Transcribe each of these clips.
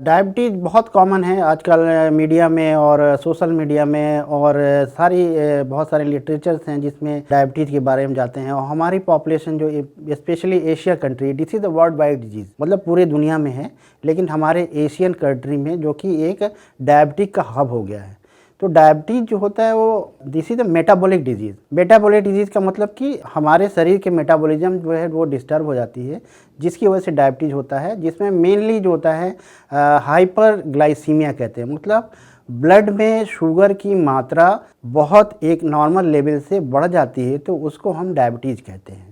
Diabetes बहुत common है आजकल मीडिया में और सोशल मीडिया में और बहुत सारे लिटरेचर्स हैं जिसमें डायबिटीज़ के बारे में जाते हैं और हमारी पॉपुलेशन जो specially Asia country, this is the world wide disease, मतलब पूरे दुनिया में है, लेकिन हमारे एशियन कंट्री में जो कि एक डायबिटीज़ का हब हो गया है। तो डायबिटीज़ जो होता है वो this is a metabolic disease. Metabolic disease का मतलब कि हमारे शरीर के मेटाबॉलिज्म जो है वो डिस्टर्ब हो जाती है, जिसकी वजह से डायबिटीज़ होता है, जिसमें मेनली जो होता है हाइपरग्लाइसीमिया कहते हैं, मतलब ब्लड में शुगर की मात्रा बहुत एक नॉर्मल लेवल से बढ़ जाती है, तो उसको हम डायबिटीज़ कहते हैं।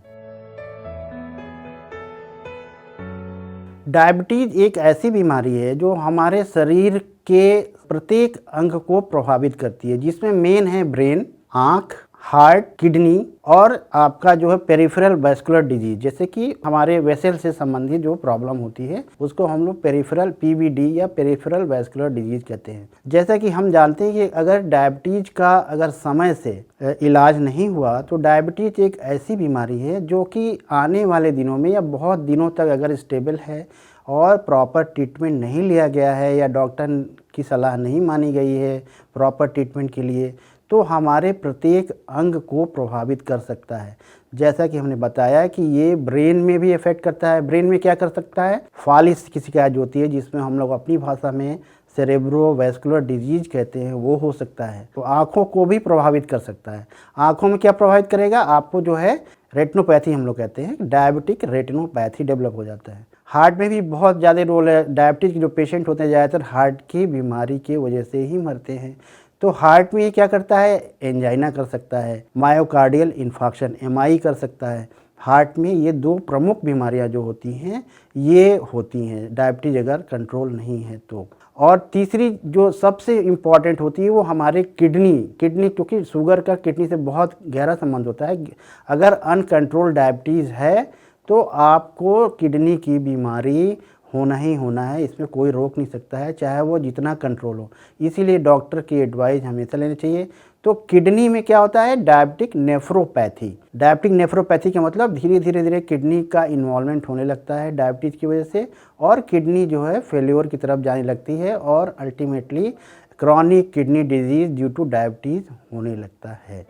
डायबिटीज़ एक ऐसी बीमारी है जो हमारे शरीर के प्रत्येक अंग को प्रभावित करती है, जिसमें मेन है ब्रेन, आँख, हार्ट, किडनी और आपका जो है पेरिफेरल वैस्कुलर डिजीज, जैसे कि हमारे वेसल से संबंधित जो प्रॉब्लम होती है उसको हम लोग पेरिफेरल पीवीडी या पेरिफेरल वैस्कुलर डिजीज कहते हैं। जैसा कि हम जानते हैं कि अगर डायबिटीज का अगर समय से इलाज नहीं हुआ तो डायबिटीज एक ऐसी बीमारी है जो कि आने वाले दिनों में या बहुत दिनों तक अगर स्टेबल है और प्रॉपर ट्रीटमेंट नहीं लिया गया है या डॉक्टर की सलाह नहीं मानी गई है प्रॉपर ट्रीटमेंट के लिए, तो हमारे प्रत्येक अंग को प्रभावित कर सकता है। जैसा कि हमने बताया कि ये ब्रेन में भी इफ़ेक्ट करता है। ब्रेन में क्या कर सकता है, फालिस की शिकायत होती है, जिसमें हम लोग अपनी भाषा में सेरेब्रोवैस्कुलर डिजीज कहते हैं, वो हो सकता है। तो आँखों को भी प्रभावित कर सकता है। आँखों में क्या प्रभावित करेगा, आपको जो है रेटिनोपैथी हम लोग कहते हैं, डायबिटिक रेटिनोपैथी डेवलप हो जाता है। हार्ट में भी बहुत ज़्यादा रोल है। डायबिटीज़ के जो पेशेंट होते हैं ज़्यादातर हार्ट की बीमारी की वजह से ही मरते हैं। तो हार्ट में ये क्या करता है, एंजाइना कर सकता है, मायोकार्डियल इन्फार्क्शन एमआई कर सकता है। हार्ट में ये दो प्रमुख बीमारियां जो होती हैं ये होती हैं डायबिटीज़ अगर कंट्रोल नहीं है तो। और तीसरी जो सबसे इम्पॉर्टेंट होती है वो हमारे किडनी, क्योंकि शुगर का किडनी से बहुत गहरा संबंध होता है। अगर अनकंट्रोल डायबिटीज़ है तो आपको किडनी की बीमारी होना ही होना है, इसमें कोई रोक नहीं सकता है, चाहे वो जितना कंट्रोल हो। इसीलिए डॉक्टर की एडवाइस हमेशा लेनी चाहिए। तो किडनी में क्या होता है, डायबिटिक नेफ्रोपैथी। डायबिटिक नेफ्रोपैथी का मतलब धीरे धीरे किडनी का इन्वॉल्वमेंट होने लगता है डायबिटीज़ की वजह से, और किडनी जो है फेल्योर की तरफ जाने लगती है और ultimately chronic kidney disease due two diabetes होने लगता है।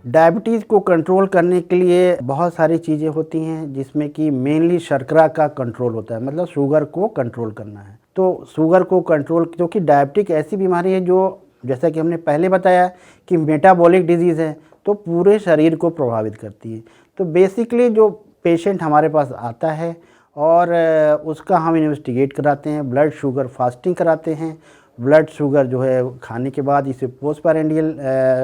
डायबिटीज़ को कंट्रोल करने के लिए बहुत सारी चीज़ें होती हैं, जिसमें कि मेनली शर्करा का कंट्रोल होता है, मतलब शुगर को कंट्रोल करना है। तो शुगर को कंट्रोल, क्योंकि डायबिटिक ऐसी बीमारी है जो जैसा कि हमने पहले बताया कि मेटाबॉलिक डिजीज़ है, तो पूरे शरीर को प्रभावित करती है। तो बेसिकली जो पेशेंट हमारे पास आता है और उसका हम इन्वेस्टिगेट कराते हैं, ब्लड शुगर फास्टिंग कराते हैं। ब्लड शुगर जो है खाने के बाद इसे पोस्टपैरेंडियल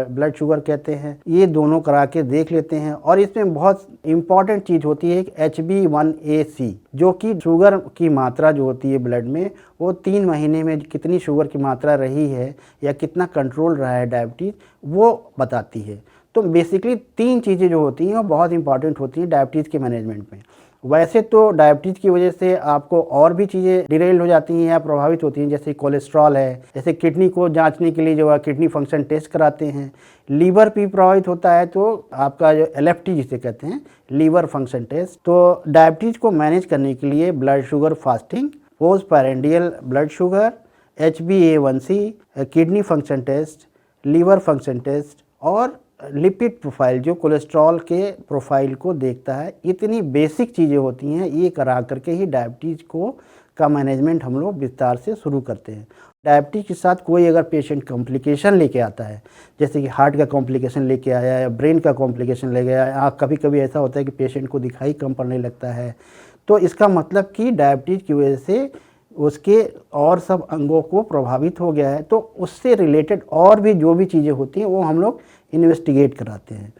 ब्लड शुगर कहते हैं, ये दोनों करा के देख लेते हैं। और इसमें बहुत इम्पॉर्टेंट चीज़ होती है HbA1c, जो कि शुगर की मात्रा जो होती है ब्लड में, वो 3 महीने में कितनी शुगर की मात्रा रही है या कितना कंट्रोल रहा है डायबिटीज़, वो बताती है। तो बेसिकली 3 चीज़ें जो होती हैं वो बहुत इंपॉर्टेंट होती हैं डायबिटीज़ के मैनेजमेंट में। वैसे तो डायबिटीज़ की वजह से आपको और भी चीज़ें डिरेल हो जाती हैं या प्रभावित होती हैं, जैसे कोलेस्ट्रॉल है, जैसे किडनी को जांचने के लिए जो है किडनी फंक्शन टेस्ट कराते हैं। लीवर भी प्रभावित होता है तो आपका जो LFT जिसे कहते हैं, लीवर फंक्शन टेस्ट। तो डायबिटीज़ को मैनेज करने के लिए blood sugar fasting, postprandial blood sugar, HbA1c, kidney function test, liver function test और लिपिड प्रोफाइल जो कोलेस्ट्रॉल के प्रोफाइल को देखता है, इतनी बेसिक चीज़ें होती हैं, ये करा करके ही डायबिटीज़ को का मैनेजमेंट हम लोग विस्तार से शुरू करते हैं। डायबिटीज़ के साथ कोई अगर पेशेंट कॉम्प्लिकेशन लेके आता है, जैसे कि हार्ट का कॉम्प्लिकेशन लेके आया या ब्रेन का कॉम्प्लिकेशन ले गया, या कभी कभी ऐसा होता है कि पेशेंट को दिखाई कम पड़ने लगता है, तो इसका मतलब कि डायबिटीज़ की वजह से उसके और सब अंगों को प्रभावित हो गया है। तो उससे रिलेटेड और भी जो भी चीज़ें होती हैं वो हम लोग इन्वेस्टिगेट कराते हैं।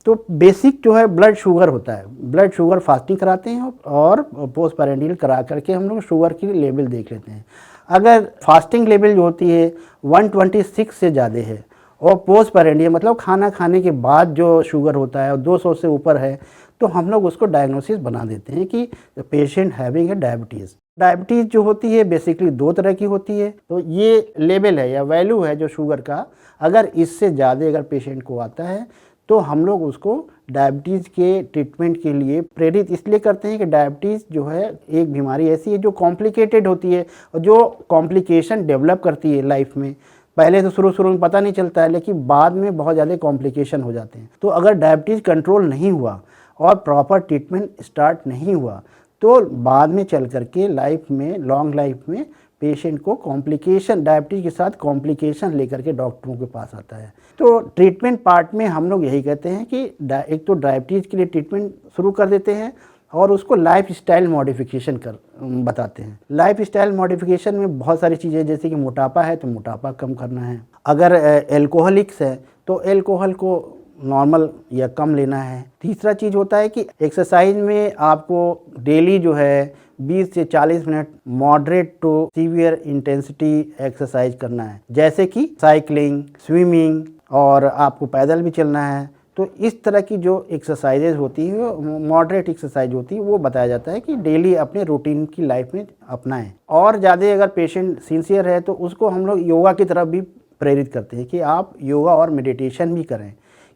तो बेसिक जो है ब्लड शुगर होता है, ब्लड शुगर फास्टिंग कराते हैं और पोस्टपैरेंडियल करा करके हम लोग शुगर की लेवल देख लेते हैं। अगर फास्टिंग लेवल जो होती है 126 से ज़्यादा है और पोस्टपैरेंडियल मतलब खाना खाने के बाद जो शुगर होता है 200 से ऊपर है, तो हम लोग उसको डायग्नोसिस बना देते हैं कि patient having a diabetes. Diabetes जो होती है बेसिकली 2 तरह की होती है। तो ये लेवल है या वैल्यू है जो शुगर का, अगर इससे ज़्यादा अगर पेशेंट को आता है तो हम लोग उसको डायबिटीज़ के ट्रीटमेंट के लिए प्रेरित इसलिए करते हैं कि डायबिटीज़ जो है एक बीमारी ऐसी है जो कॉम्प्लिकेटेड होती है और जो कॉम्प्लिकेशन डेवलप करती है लाइफ में। पहले तो शुरू में पता नहीं चलता है, लेकिन बाद में बहुत ज़्यादा कॉम्प्लिकेशन हो जाते हैं। तो अगर डायबिटीज़ कंट्रोल नहीं हुआ और प्रॉपर ट्रीटमेंट स्टार्ट नहीं हुआ तो बाद में चल करके लाइफ में, लॉन्ग लाइफ में पेशेंट को कॉम्प्लिकेशन, डायबिटीज़ के साथ कॉम्प्लिकेशन लेकर के डॉक्टरों के पास आता है। तो ट्रीटमेंट पार्ट में हम लोग यही कहते हैं कि एक तो डायबिटीज़ के लिए ट्रीटमेंट शुरू कर देते हैं और उसको लाइफ स्टाइल मॉडिफिकेशन कर बताते हैं। लाइफ स्टाइल मॉडिफिकेशन में बहुत सारी चीज़ें, जैसे कि मोटापा है तो मोटापा कम करना है, अगर एल्कोहलिक्स है तो एल्कोहल को नॉर्मल या कम लेना है। तीसरा चीज़ होता है कि एक्सरसाइज में आपको डेली जो है 20 से 40 minute moderate to severe intensity exercise करना है, जैसे कि साइकिलिंग, स्विमिंग और आपको पैदल भी चलना है। तो इस तरह की जो एक्सरसाइजेज होती है, मॉडरेट एक्सरसाइज होती है, वो बताया जाता है कि डेली अपने रूटीन की लाइफ में अपनाएं। और ज़्यादा अगर पेशेंट सिंसियर है तो उसको हम लोग योगा की तरफ भी प्रेरित करते हैं कि आप योगा और मेडिटेशन भी करें,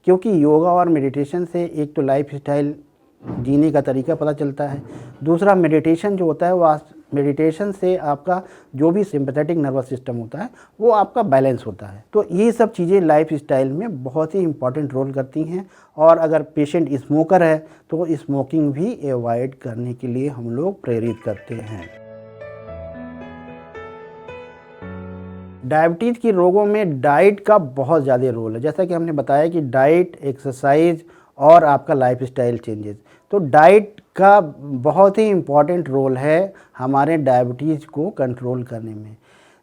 क्योंकि योगा और मेडिटेशन से एक तो लाइफ स्टाइल जीने का तरीका पता चलता है, दूसरा मेडिटेशन जो होता है वो मेडिटेशन से आपका जो भी सिंपैथेटिक नर्वस सिस्टम होता है वो आपका बैलेंस होता है। तो ये सब चीज़ें लाइफ स्टाइल में बहुत ही इम्पॉर्टेंट रोल करती हैं। और अगर पेशेंट स्मोकर है तो स्मोकिंग भी अवॉइड करने के लिए हम लोग प्रेरित करते हैं। डायबिटीज़ की रोगों में डाइट का बहुत ज़्यादा रोल है, जैसा कि हमने बताया कि डाइट, एक्सरसाइज और आपका लाइफस्टाइल चेंजेस। तो डाइट का बहुत ही इम्पॉर्टेंट रोल है हमारे डायबिटीज़ को कंट्रोल करने में।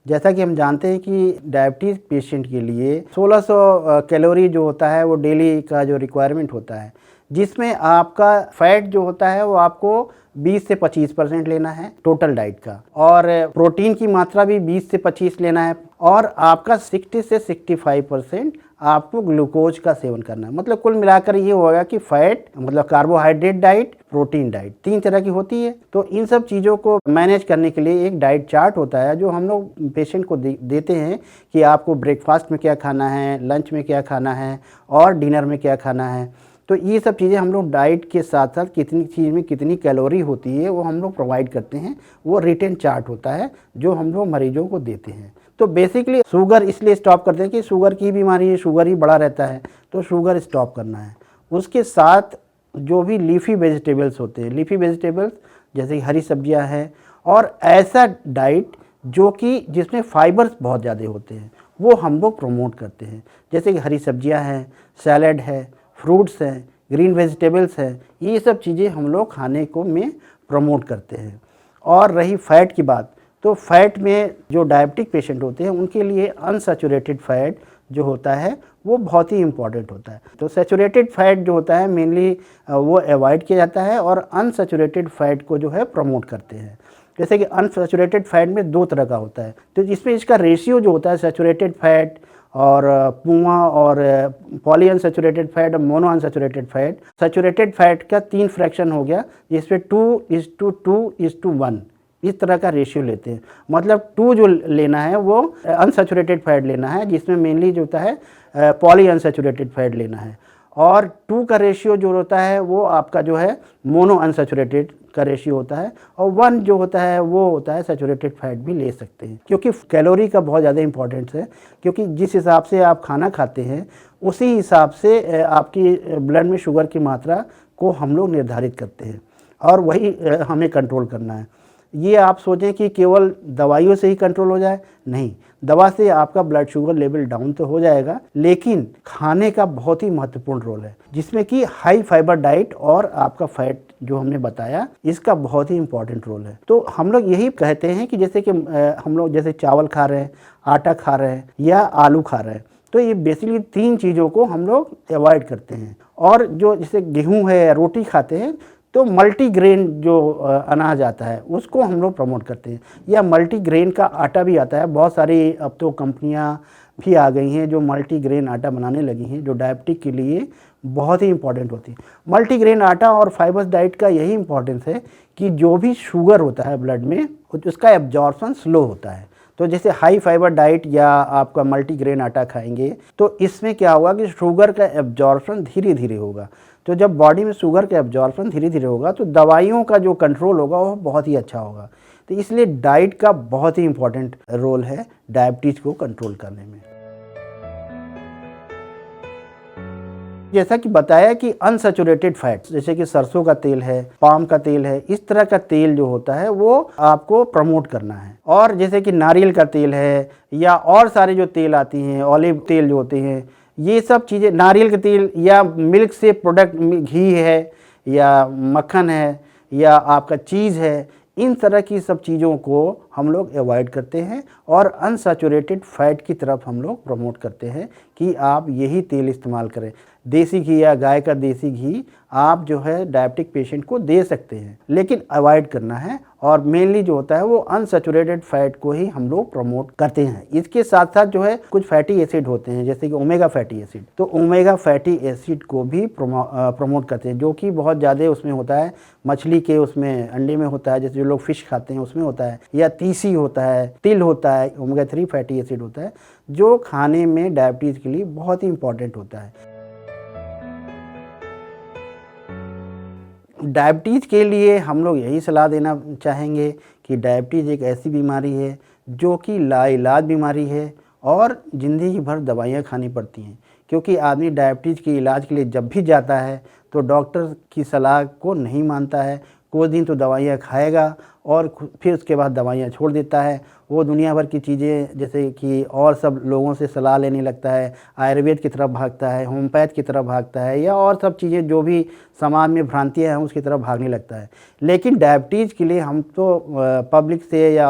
जैसा कि हम जानते हैं कि डायबिटीज़ पेशेंट के लिए 1600 कैलोरी जो होता है वो डेली का जो रिक्वायरमेंट होता है, जिसमें आपका फैट जो होता है वो आपको 20 से 25% लेना है टोटल डाइट का, और प्रोटीन की मात्रा भी 20 से 25 लेना है, और आपका 60 से 65% आपको ग्लूकोज का सेवन करना है। मतलब कुल मिलाकर ये होगा कि फैट मतलब कार्बोहाइड्रेट डाइट, प्रोटीन डाइट, 3 तरह की होती है। तो इन सब चीज़ों को मैनेज करने के लिए एक डाइट चार्ट होता है जो हम लोग पेशेंट को देते हैं कि आपको ब्रेकफास्ट में क्या खाना है, लंच में क्या खाना है और डिनर में क्या खाना है। तो ये सब चीज़ें हम लोग डाइट के साथ साथ कितनी चीज़ में कितनी कैलोरी होती है वो हम लोग प्रोवाइड करते हैं। वो रिटन चार्ट होता है जो हम लोग मरीजों को देते हैं। तो बेसिकली शुगर इसलिए स्टॉप करते हैं कि शुगर की बीमारी है, शुगर ही बड़ा रहता है, तो शुगर स्टॉप करना है। उसके साथ जो भी लीफी वेजिटेबल्स होते हैं, लीफी वेजिटेबल्स जैसे हरी सब्जियां हैं, और ऐसा डाइट जो कि जिसमें फाइबर्स बहुत ज़्यादा होते हैं वो हम लोग प्रमोट करते हैं, जैसे कि हरी सब्जियां हैं, सैलड है, फ्रूट्स हैं, ग्रीन वेजिटेबल्स हैं, ये सब चीज़ें हम लोग खाने को में प्रमोट करते हैं। और रही फ़ैट की बात, तो फैट में जो डायबिटिक पेशेंट होते हैं उनके लिए अनसैचुरेटेड फैट जो होता है वो बहुत ही इम्पॉर्टेंट होता है। तो सैचुरेटेड फैट जो होता है मेनली वो अवॉइड किया जाता है और अनसैचुरेटेड फैट को जो है प्रमोट करते हैं। जैसे कि अनसैचुरेटेड फैट में 2 तरह का होता है, तो इसमें इसका रेशियो जो होता है सैचुरेटेड फैट और पुआ और पॉली अनसैचुरेटेड फैट और mono unsaturated fat. Saturated fat का 3 फ्रैक्शन हो गया, जिसमें 2:2:1 इस तरह का रेशियो लेते हैं। मतलब 2 जो लेना है वो अनसैचुरेटेड फैट लेना है, जिसमें मेनली जो होता है पॉली अनसैचुरेटेड फैट लेना है, और 2 का रेशियो जो होता है वो आपका जो है मोनो अनसैचुरेटेड का रेशियो होता है, और 1 जो होता है वो होता है सैचुरेटेड फैट भी ले सकते हैं। क्योंकि कैलोरी का बहुत ज़्यादा इंपॉर्टेंस है, क्योंकि जिस हिसाब से आप खाना खाते हैं उसी हिसाब से आपकी ब्लड में शुगर की मात्रा को हम लोग निर्धारित करते हैं, और वही हमें कंट्रोल करना है। ये आप सोचें कि केवल दवाइयों से ही कंट्रोल हो जाए, नहीं, दवा से आपका ब्लड शुगर लेवल डाउन तो हो जाएगा, लेकिन खाने का बहुत ही महत्वपूर्ण रोल है, जिसमें कि हाई फाइबर डाइट और आपका फैट जो हमने बताया इसका बहुत ही इंपॉर्टेंट रोल है। तो हम लोग यही कहते हैं कि जैसे कि हम लोग जैसे चावल खा रहे हैं, आटा खा रहे हैं या आलू खा रहे हैं, तो ये बेसिकली 3 चीज़ों को हम लोग अवॉइड करते हैं। और जो जैसे गेहूँ है या रोटी खाते हैं तो मल्टीग्रेन जो अनाज आता है उसको हम लोग प्रमोट करते हैं, या मल्टीग्रेन का आटा भी आता है। बहुत सारी अब तो कंपनियां भी आ गई हैं जो मल्टीग्रेन आटा बनाने लगी हैं, जो डायबिटिक के लिए बहुत ही इंपॉर्टेंट होती है। मल्टीग्रेन आटा और फाइबर्स डाइट का यही इंपॉर्टेंस है कि जो भी शुगर होता है ब्लड में उसका एब्जॉर्प्शन स्लो होता है, तो जैसे हाई फाइबर डाइट या आपका मल्टीग्रेन आटा खाएंगे तो इसमें क्या होगा कि शुगर का एब्जॉर्प्शन धीरे धीरे होगा। तो जब बॉडी में शुगर का एब्जॉर्प्शन धीरे धीरे होगा तो दवाइयों का जो कंट्रोल होगा वो बहुत ही अच्छा होगा। तो इसलिए डाइट का बहुत ही इम्पोर्टेंट रोल है डायबिटीज़ को कंट्रोल करने में। जैसा कि बताया कि अनसैचुरेटेड फैट्स जैसे कि सरसों का तेल है, पाम का तेल है, इस तरह का तेल जो होता है वो आपको प्रमोट करना है। और जैसे कि नारियल का तेल है या और सारे जो तेल आती हैं, ऑलिव तेल जो होते हैं, ये सब चीज़ें, नारियल का तेल या मिल्क से प्रोडक्ट घी है या मक्खन है या आपका चीज़ है, इन तरह की सब चीज़ों को हम लोग अवॉइड करते हैं और अनसैचुरेटेड फैट की तरफ हम लोग प्रमोट करते हैं कि आप यही तेल इस्तेमाल करें। देसी घी या गाय का देसी घी आप जो है डायबिटिक पेशेंट को दे सकते हैं, लेकिन अवॉइड करना है। और मेनली जो होता है वो अनसैचुरेटेड फैट को ही हम लोग प्रमोट करते हैं। इसके साथ साथ जो है कुछ फैटी एसिड होते हैं जैसे कि ओमेगा फैटी एसिड, तो ओमेगा फैटी एसिड को भी प्रमोट करते हैं, जो कि बहुत ज़्यादा उसमें होता है। मछली के उसमें अंडे में होता है, जैसे जो लोग फिश खाते हैं उसमें होता है, या तीसी होता है, तिल होता है, ओमेगा 3 फैटी एसिड होता है, जो खाने में डायबिटीज़ के लिए बहुत ही इंपॉर्टेंट होता है। डायबिटीज़ के लिए हम लोग यही सलाह देना चाहेंगे कि डायबिटीज़ एक ऐसी बीमारी है जो कि लाइलाज बीमारी है और ज़िंदगी भर दवाइयाँ खानी पड़ती हैं, क्योंकि आदमी डायबिटीज़ के इलाज के लिए जब भी जाता है तो डॉक्टर की सलाह को नहीं मानता है। कुछ दिन तो दवाइयाँ खाएगा और फिर उसके बाद दवाइयाँ छोड़ देता है। वो दुनिया भर की चीज़ें जैसे कि और सब लोगों से सलाह लेने लगता है, आयुर्वेद की तरफ भागता है, होम्योपैथ की तरफ भागता है, या और सब चीज़ें जो भी समाज में भ्रांतियाँ हैं उसकी तरफ भागने लगता है। लेकिन डायबिटीज़ के लिए हम तो पब्लिक से या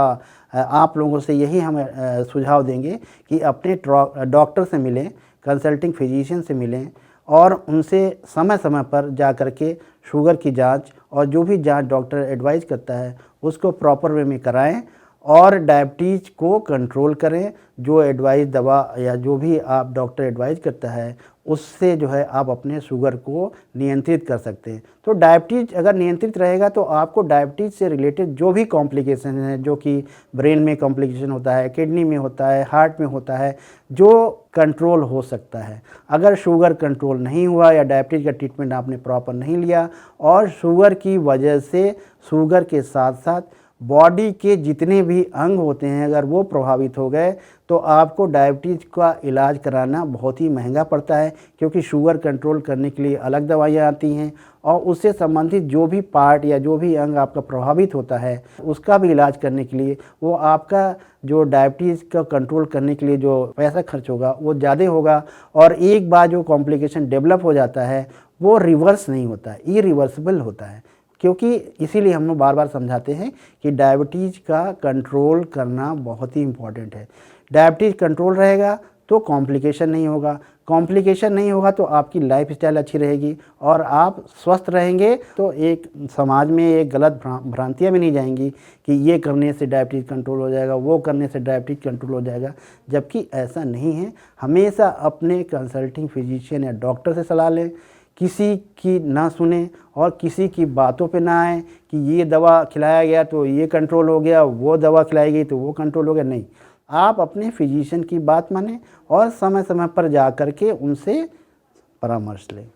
आप लोगों से यही हम सुझाव देंगे कि अपने डॉक्टर से मिलें, कंसल्टिंग फिजिशियन से मिलें और उनसे समय समय पर जा कर के शुगर की जांच और जो भी जांच डॉक्टर एडवाइस करता है उसको प्रॉपर वे में कराएं और डायबिटीज़ को कंट्रोल करें। जो एडवाइस दवा या जो भी आप डॉक्टर एडवाइस करता है उससे जो है आप अपने शुगर को नियंत्रित कर सकते हैं। तो डायबिटीज़ अगर नियंत्रित रहेगा तो आपको डायबिटीज़ से रिलेटेड जो भी कॉम्प्लिकेशन है, जो कि ब्रेन में कॉम्प्लिकेशन होता है, किडनी में होता है, हार्ट में होता है, जो कंट्रोल हो सकता है। अगर शुगर कंट्रोल नहीं हुआ या डायबिटीज़ का ट्रीटमेंट आपने प्रॉपर नहीं लिया और शुगर की वजह से शुगर के साथ साथ बॉडी के जितने भी अंग होते हैं अगर वो प्रभावित हो गए तो आपको डायबिटीज़ का इलाज कराना बहुत ही महंगा पड़ता है, क्योंकि शुगर कंट्रोल करने के लिए अलग दवाइयाँ आती हैं और उससे संबंधित जो भी पार्ट या जो भी अंग आपका प्रभावित होता है उसका भी इलाज करने के लिए वो आपका जो डायबिटीज़ का कंट्रोल करने के लिए जो पैसा खर्च होगा वो ज़्यादा होगा। और एक बार जो कॉम्प्लिकेशन डेवलप हो जाता है वो रिवर्स नहीं होता है, इरिवर्सिबल होता है। क्योंकि इसीलिए हम लोग बार बार समझाते हैं कि डायबिटीज़ का कंट्रोल करना बहुत ही इम्पॉर्टेंट है। डायबिटीज़ कंट्रोल रहेगा तो कॉम्प्लिकेशन नहीं होगा, कॉम्प्लिकेशन नहीं होगा तो आपकी लाइफ स्टाइल अच्छी रहेगी और आप स्वस्थ रहेंगे। तो एक समाज में एक गलत भ्रांतियाँ भी नहीं जाएंगी कि ये करने से डायबिटीज़ कंट्रोल हो जाएगा, वो करने से डायबिटीज़ कंट्रोल हो जाएगा, जबकि ऐसा नहीं है। हमेशा अपने कंसल्टिंग फिजिशियन या डॉक्टर से सलाह लें, किसी की ना सुने और किसी की बातों पे ना आए कि ये दवा खिलाया गया तो ये कंट्रोल हो गया, वो दवा खिलाई गई तो वो कंट्रोल हो गया। नहीं, आप अपने फिजिशियन की बात मानें और समय समय पर जा कर के उनसे परामर्श लें।